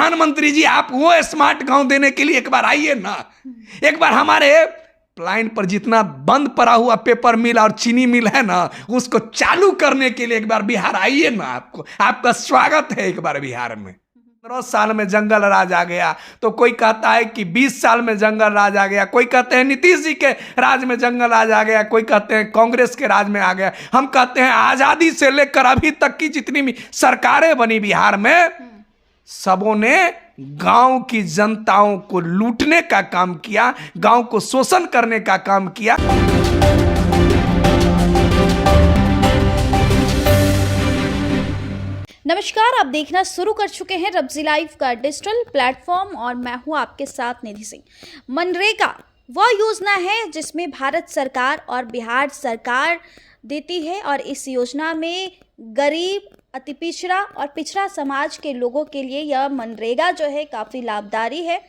प्रधानमंत्री जी आप वो स्मार्ट गांव देने के लिए एक बार आइए ना। एक बार हमारे लाइन पर जितना बंद पड़ा हुआ पेपर मिल और चीनी मिल है ना, उसको चालू करने के लिए एक बार बिहार आइए ना। आपका स्वागत है एक बार बिहार में। 15 साल में जंगल राज आ गया, तो कोई कहता है कि 20 साल में जंगल राज आ गया, कोई कहते हैं नीतीश जी के राज में जंगल राज आ गया, कोई कहते हैं कांग्रेस के राज में आ गया। हम कहते हैं आजादी से लेकर अभी तक की जितनी भी सरकारें बनी बिहार में, सबों ने गांव की जनताओं को लूटने का काम किया, गांव को शोषण करने का काम किया। नमस्कार, आप देखना शुरू कर चुके हैं रब्जी लाइव का डिजिटल प्लेटफॉर्म और मैं हूं आपके साथ निधि सिंह। मनरेगा वह योजना है जिसमें भारत सरकार और बिहार सरकार देती है और इस योजना में गरीब, अति पिछड़ा और पिछड़ा समाज के लोगों के लिए यह मनरेगा जो है काफ़ी लाभकारी है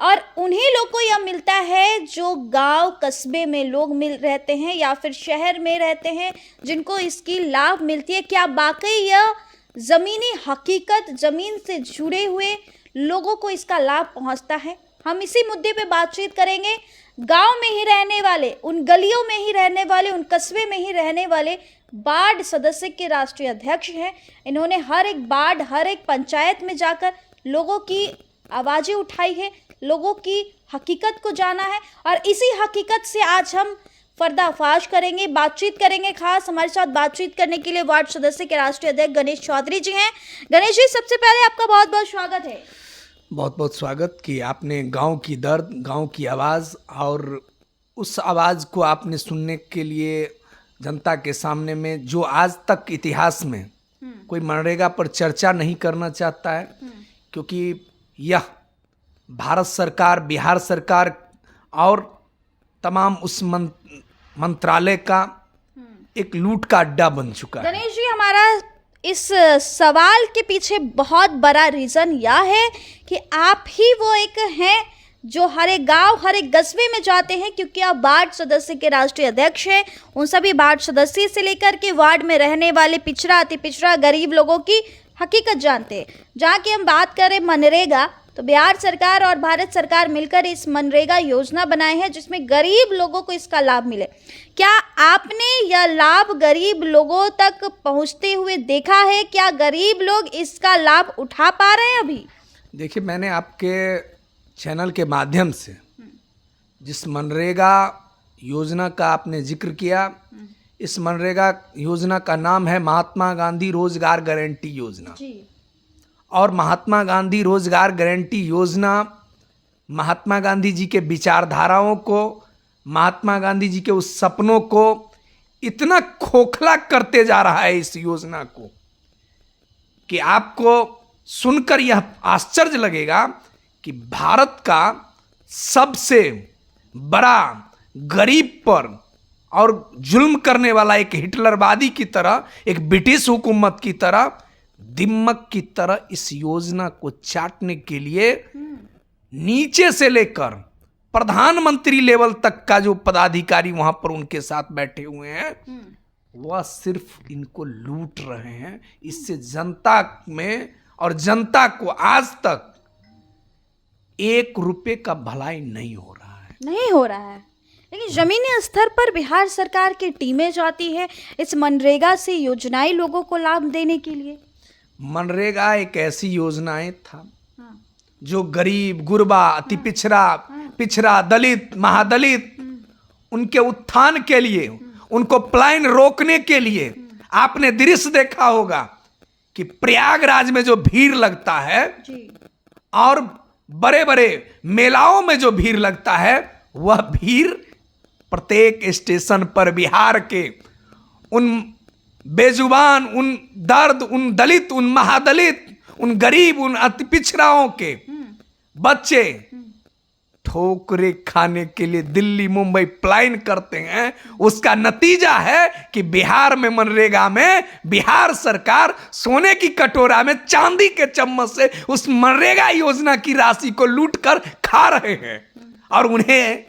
और उन्हीं लोग को यह मिलता है जो गांव कस्बे में लोग रहते हैं या फिर शहर में रहते हैं, जिनको इसकी लाभ मिलती है। क्या वाकई यह ज़मीनी हकीकत, ज़मीन से जुड़े हुए लोगों को इसका लाभ पहुंचता है? हम इसी मुद्दे पे बातचीत करेंगे। गांव में ही रहने वाले, उन गलियों में ही रहने वाले, उन कस्बे में ही रहने वाले वार्ड सदस्य के राष्ट्रीय अध्यक्ष हैं। इन्होंने हर एक वार्ड, हर एक पंचायत में जाकर लोगों की आवाज़ें उठाई है, लोगों की हकीकत को जाना है और इसी हकीकत से आज हम पर्दाफाश करेंगे, बातचीत करेंगे। खास हमारे साथ बातचीत करने के लिए वार्ड सदस्य के राष्ट्रीय अध्यक्ष गणेश चौधरी जी हैं। गणेश जी, सबसे पहले आपका बहुत बहुत स्वागत है। बहुत बहुत स्वागत कि आपने गांव की दर्द, गांव की आवाज़ और उस आवाज़ को आपने सुनने के लिए जनता के सामने में, जो आज तक इतिहास में कोई मनरेगा पर चर्चा नहीं करना चाहता है, क्योंकि यह भारत सरकार, बिहार सरकार और तमाम उस मंत्रालय का एक लूट का अड्डा बन चुका है। गणेश जी, हमारा इस सवाल के पीछे बहुत बड़ा रीज़न यह है कि आप ही वो एक हैं जो हर एक गांव, हर एक कस्बे में जाते हैं, क्योंकि आप वार्ड सदस्य के राष्ट्रीय अध्यक्ष हैं। उन सभी वार्ड सदस्य से लेकर के वार्ड में रहने वाले पिछड़ा, अति पिछड़ा, गरीब लोगों की हकीकत जानते हैं। जहाँ की हम बात करें मनरेगा, तो बिहार सरकार और भारत सरकार मिलकर इस मनरेगा योजना बनाए हैं जिसमें गरीब लोगों को इसका लाभ मिले। क्या आपने यह लाभ गरीब लोगों तक पहुंचते हुए देखा है? क्या गरीब लोग इसका लाभ उठा पा रहे हैं अभी? देखिए, मैंने आपके चैनल के माध्यम से जिस मनरेगा योजना का आपने जिक्र किया, इस मनरेगा योजना का नाम है महात्मा गांधी रोजगार गारंटी योजना। और महात्मा गांधी रोजगार गारंटी योजना महात्मा गांधी जी के विचारधाराओं को, महात्मा गांधी जी के उस सपनों को इतना खोखला करते जा रहा है इस योजना को कि आपको सुनकर यह आश्चर्य लगेगा कि भारत का सबसे बड़ा गरीब पर और जुल्म करने वाला एक हिटलरवादी की तरह, एक ब्रिटिश हुकूमत की तरह, दिम्मक की तरह इस योजना को चाटने के लिए नीचे से लेकर प्रधानमंत्री लेवल तक का जो पदाधिकारी वहां पर उनके साथ बैठे हुए हैं, वह सिर्फ इनको लूट रहे हैं। इससे जनता में और जनता को आज तक 1 रुपए का भलाई नहीं हो रहा है। लेकिन जमीनी स्तर पर बिहार सरकार की टीमें जाती है इस मनरेगा से योजनाएं लोगों को लाभ देने के लिए। मनरेगा एक ऐसी योजनाएं था जो गरीब, गुरबा, अति पिछड़ा, दलित, महादलित, उनके उत्थान के लिए, उनको पलायन रोकने के लिए। आपने दृश्य देखा होगा कि प्रयागराज में जो भीड़ लगता है और बड़े बड़े मेलाओं में जो भीड़ लगता है, वह भीड़ प्रत्येक स्टेशन पर बिहार के उन बेजुबान, उन दर्द, उन दलित, उन महादलित, उन गरीब, उन अति पिछड़ाओं के बच्चे ठोकरे खाने के लिए दिल्ली, मुंबई पलायन करते हैं। उसका नतीजा है कि बिहार में मनरेगा में बिहार सरकार सोने की कटोरा में चांदी के चम्मच से उस मनरेगा योजना की राशि को लूट कर खा रहे हैं। और उन्हें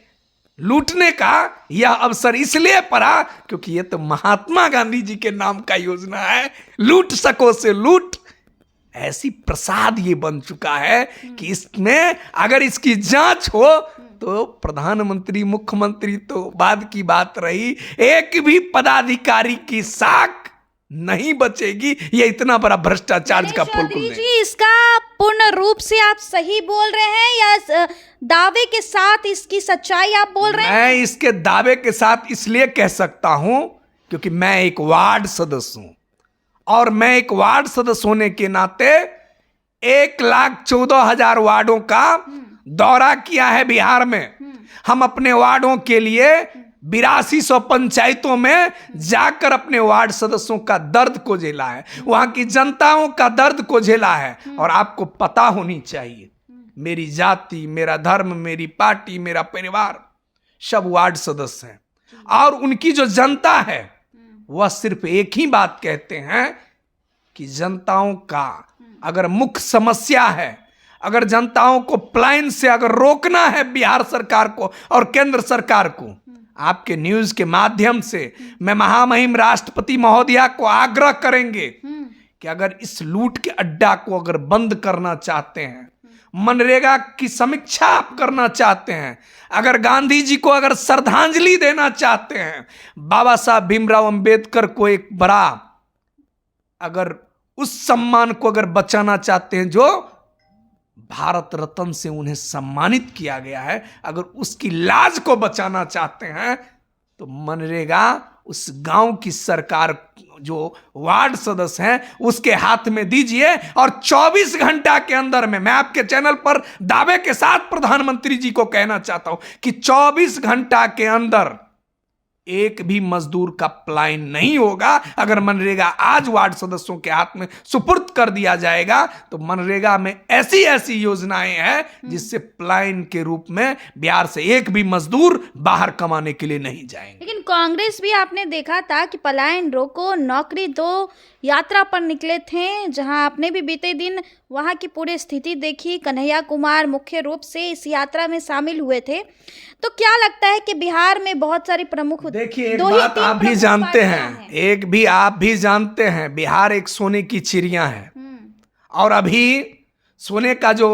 लूटने का यह अवसर इसलिए पड़ा क्योंकि ये तो महात्मा गांधी जी के नाम का योजना है। लूट सको से लूट, ऐसी प्रसाद ये बन चुका है कि इसमें अगर इसकी जांच हो तो प्रधानमंत्री मुख्यमंत्री तो बाद की बात रही, एक भी पदाधिकारी की साख नहीं बचेगी। ये इतना बड़ा भ्रष्टाचार का पुल चौधरी जी, इसका पूर्ण रूप से आप सही बोल रहे हैं या दावे के साथ इसकी सच्चाई आप बोल रहे हैं? मैं इसके दावे के साथ इसलिए कह सकता हूं क्योंकि मैं एक वार्ड सदस्य हूं, और मैं एक वार्ड सदस्य होने के नाते 1,14,000 वार्डों का दौरा किया है बिहार में। हम अपने वार्डों के लिए 8200 पंचायतों में जाकर अपने वार्ड सदस्यों का दर्द को झेला है, वहां की जनताओं का दर्द को झेला है। और आपको पता होनी चाहिए, मेरी जाति, मेरा धर्म, मेरी पार्टी, मेरा परिवार सब वार्ड सदस्य हैं, और उनकी जो जनता है वह सिर्फ एक ही बात कहते हैं कि जनताओं का अगर मुख्य समस्या है, अगर जनताओं को पलायन से अगर रोकना है बिहार सरकार को और केंद्र सरकार को, आपके न्यूज के माध्यम से मैं महामहिम राष्ट्रपति महोदया को आग्रह करेंगे कि अगर इस लूट के अड्डा को अगर बंद करना चाहते हैं, मनरेगा की समीक्षा आप करना चाहते हैं, अगर गांधी जी को अगर श्रद्धांजलि देना चाहते हैं, बाबा साहब भीमराव अंबेडकर को एक बड़ा अगर उस सम्मान को अगर बचाना चाहते हैं जो भारत रत्न से उन्हें सम्मानित किया गया है, अगर उसकी लाज को बचाना चाहते हैं तो मनरेगा उस गांव की सरकार जो वार्ड सदस्य हैं उसके हाथ में दीजिए, और 24 घंटा के अंदर में, मैं आपके चैनल पर दावे के साथ प्रधानमंत्री जी को कहना चाहता हूं कि 24 घंटा के अंदर एक भी मजदूर का पलायन नहीं होगा। अगर मनरेगा आज वार्ड सदस्यों के हाथ में सुपुर्द कर दिया जाएगा तो मनरेगा में ऐसी ऐसी योजनाएं हैं जिससे पलायन के रूप में बिहार से एक भी मजदूर बाहर कमाने के लिए नहीं जाएंगे। लेकिन कांग्रेस भी आपने देखा था कि पलायन रोको नौकरी दो यात्रा पर निकले थे, जहां आपने भी बीते दिन वहां की पूरी स्थिति देखी। कन्हैया कुमार मुख्य रूप से इस यात्रा में शामिल हुए थे। तो क्या लगता है कि बिहार में बहुत सारी प्रमुख, देखिए एक बात आप भी जानते हैं, एक भी आप भी जानते हैं, बिहार एक सोने की चिड़िया है, और अभी सोने का जो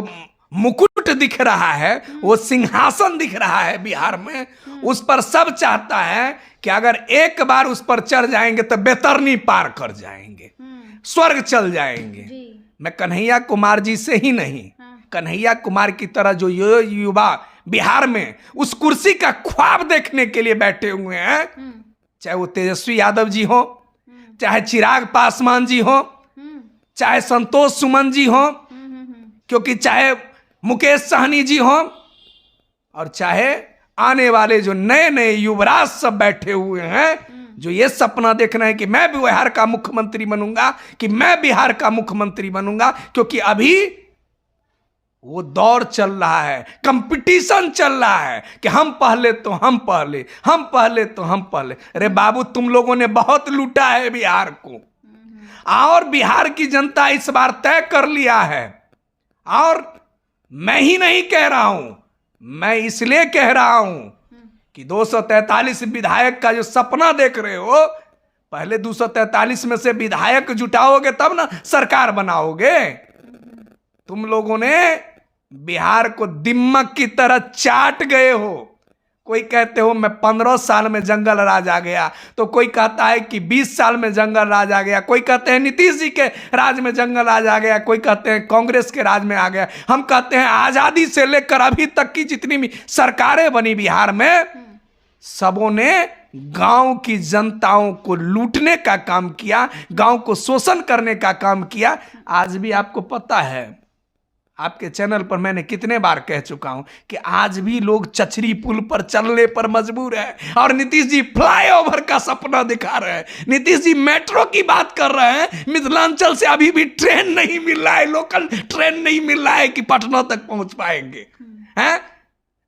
मुकुट दिख रहा है वो सिंहासन दिख रहा है बिहार में, उस पर सब चाहता है कि अगर एक बार उस पर चढ़ जाएंगे तो बेतरनी पार कर जाएंगे, स्वर्ग चल जाएंगे। मैं कन्हैया कुमार जी से ही नहीं, कन्हैया कुमार की तरह जो युवा बिहार में उस कुर्सी का ख्वाब देखने के लिए बैठे हुए हैं, चाहे वो तेजस्वी यादव जी हो, चाहे चिराग पासवान जी हो, चाहे संतोष सुमन जी हो, क्योंकि चाहे मुकेश सहनी जी हो, और चाहे आने वाले जो नए नए युवराज सब बैठे हुए हैं जो ये सपना देख रहे हैं कि मैं भी बिहार का मुख्यमंत्री बनूंगा, कि मैं बिहार का मुख्यमंत्री बनूंगा, क्योंकि अभी वो दौर चल रहा है, कंपटीशन चल रहा है कि हम पहले तो हम पहले, हम पहले तो हम पहले। अरे बाबू, तुम लोगों ने बहुत लूटा है बिहार को, और बिहार की जनता इस बार तय कर लिया है। और मैं ही नहीं कह रहा हूं, मैं इसलिए कह रहा हूं कि 243 विधायक का जो सपना देख रहे हो, पहले 243 में से विधायक जुटाओगे तब ना सरकार बनाओगे। तुम लोगों ने बिहार को दिमक की तरह चाट गए हो। कोई कहते हो मैं 15 साल में जंगल राज आ गया, तो कोई कहता है कि 20 साल में जंगल राज आ गया, कोई कहते हैं नीतीश जी के राज में जंगल राज आ गया, कोई कहते हैं कांग्रेस के राज में आ गया। हम कहते हैं आजादी से लेकर अभी तक की जितनी भी सरकारें बनी बिहार में, सबों ने गांव की जनताओं को लूटने का काम किया, गांव को शोषण करने का काम किया। आज भी आपको पता है, आपके चैनल पर मैंने कितने बार कह चुका हूं कि आज भी लोग चचरी पुल पर चलने पर मजबूर है, और नीतीश जी फ्लाईओवर का सपना दिखा रहे हैं, नीतीश जी मेट्रो की बात कर रहे हैं। मिथिलांचल से अभी भी ट्रेन नहीं मिल रहा है, लोकल ट्रेन नहीं मिल रहा है कि पटना तक पहुंच पाएंगे हैं।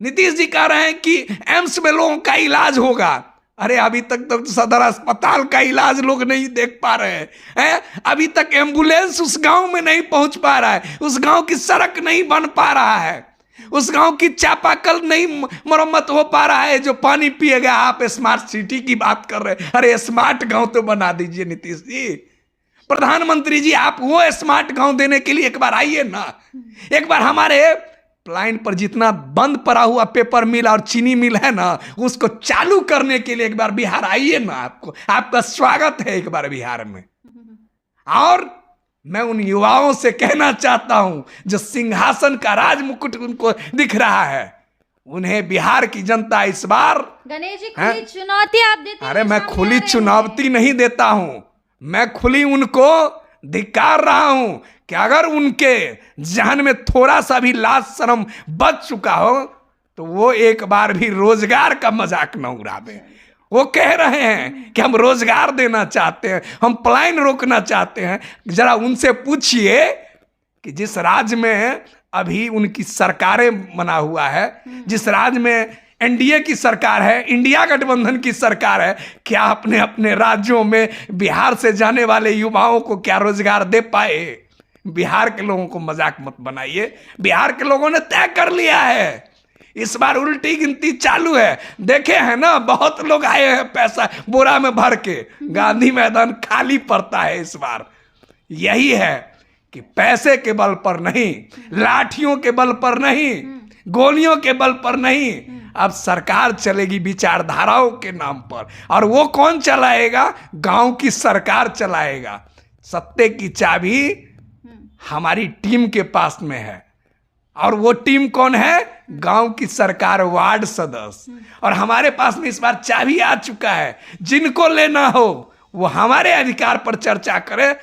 नीतीश जी कह रहे हैं कि एम्स में लोगों का इलाज होगा। अरे अभी तक तो सदर अस्पताल का इलाज लोग नहीं देख पा रहे हैं, अभी तक एम्बुलेंस उस गांव में नहीं पहुंच पा रहा है, उस गांव की सड़क नहीं बन पा रहा है, उस गांव की चापाकल नहीं मरम्मत हो पा रहा है जो पानी पिएगा। आप स्मार्ट सिटी की बात कर रहे हैं, अरे स्मार्ट गांव तो बना दीजिए नीतीश जी। प्रधानमंत्री जी, आप वो स्मार्ट गांव देने के लिए एक बार आइए ना। एक बार हमारे प्लाइन पर जितना बंद पड़ा हुआ पेपर मिल और चीनी मिल है ना, उसको चालू करने के लिए एक बार बिहार आइए ना। आपका स्वागत है एक बार बिहार में। और मैं उन युवाओं से कहना चाहता हूं जो सिंहासन का राज मुकुट उनको दिख रहा है, उन्हें बिहार की जनता इस बार गणेश जी खुली चुनौती आप देते हैं। अरे मैं खुली चुनौती नहीं देता हूं, मैं खुली उनको धिक्कार रहा हूं कि अगर उनके जहन में थोड़ा सा भी लाज शर्म बच चुका हो तो वो एक बार भी रोजगार का मजाक न उड़ावे। वो कह रहे हैं कि हम रोजगार देना चाहते हैं, हम पलायन रोकना चाहते हैं। जरा उनसे पूछिए कि जिस राज्य में अभी उनकी सरकारें बना हुआ है, जिस राज्य में एनडीए की सरकार है, इंडिया गठबंधन की सरकार है, क्या अपने अपने राज्यों में बिहार से जाने वाले युवाओं को क्या रोजगार दे पाए? बिहार के लोगों को मजाक मत बनाइए। बिहार के लोगों ने तय कर लिया है, इस बार उल्टी गिनती चालू है। देखे हैं ना, बहुत लोग आए हैं पैसा बोरा में भर के, गांधी मैदान खाली पड़ता है इस बार। यही है कि पैसे के बल पर नहीं, लाठियों के बल पर नहीं, गोलियों के बल पर नहीं, अब सरकार चलेगी विचारधाराओं के नाम पर। और वो कौन चलाएगा? गांव की सरकार चलाएगा। सत्ते की चाबी हमारी टीम के पास में है, और वो टीम कौन है? गांव की सरकार, वार्ड सदस्य। और हमारे पास में इस बार चाबी आ चुका है। जिनको लेना हो वो हमारे अधिकार पर चर्चा करे,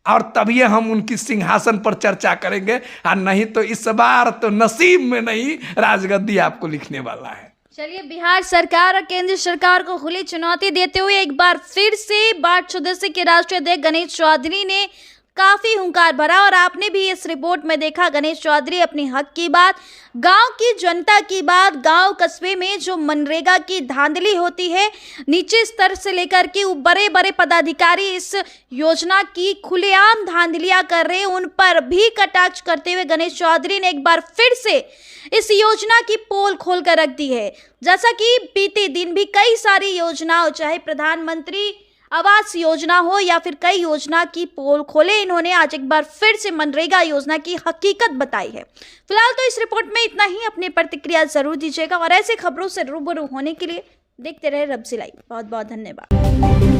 और तभी हम उनकी सिंहासन पर चर्चा करेंगे। और नहीं तो इस बार तो नसीब में नहीं, राजगद्दी आपको लिखने वाला है। चलिए, बिहार सरकार और केंद्र सरकार को खुली चुनौती देते हुए एक बार फिर से बार्ड सदस्य के राष्ट्रीय अध्यक्ष गणेश चौधरी ने काफी हुंकार भरा। और आपने भी इस रिपोर्ट में देखा, गणेश चौधरी अपनी हक की बात, गांव की जनता की बात, गांव कस्बे में जो मनरेगा की धांधली होती है, नीचे स्तर से लेकर के बड़े बड़े पदाधिकारी इस योजना की खुलेआम धांधलियां कर रहे हैं, उन पर भी कटाक्ष करते हुए गणेश चौधरी ने एक बार फिर से इस योजना की पोल खोल कर रख दी है। जैसा कि बीते दिन भी कई सारी योजनाओं, चाहे प्रधानमंत्री आवास योजना हो या फिर कई योजना की पोल खोले इन्होंने, आज एक बार फिर से मनरेगा योजना की हकीकत बताई है। फिलहाल तो इस रिपोर्ट में इतना ही। अपनी प्रतिक्रिया जरूर दीजिएगा और ऐसे खबरों से रूबरू होने के लिए देखते रहे रब्जी लाइव। बहुत बहुत धन्यवाद।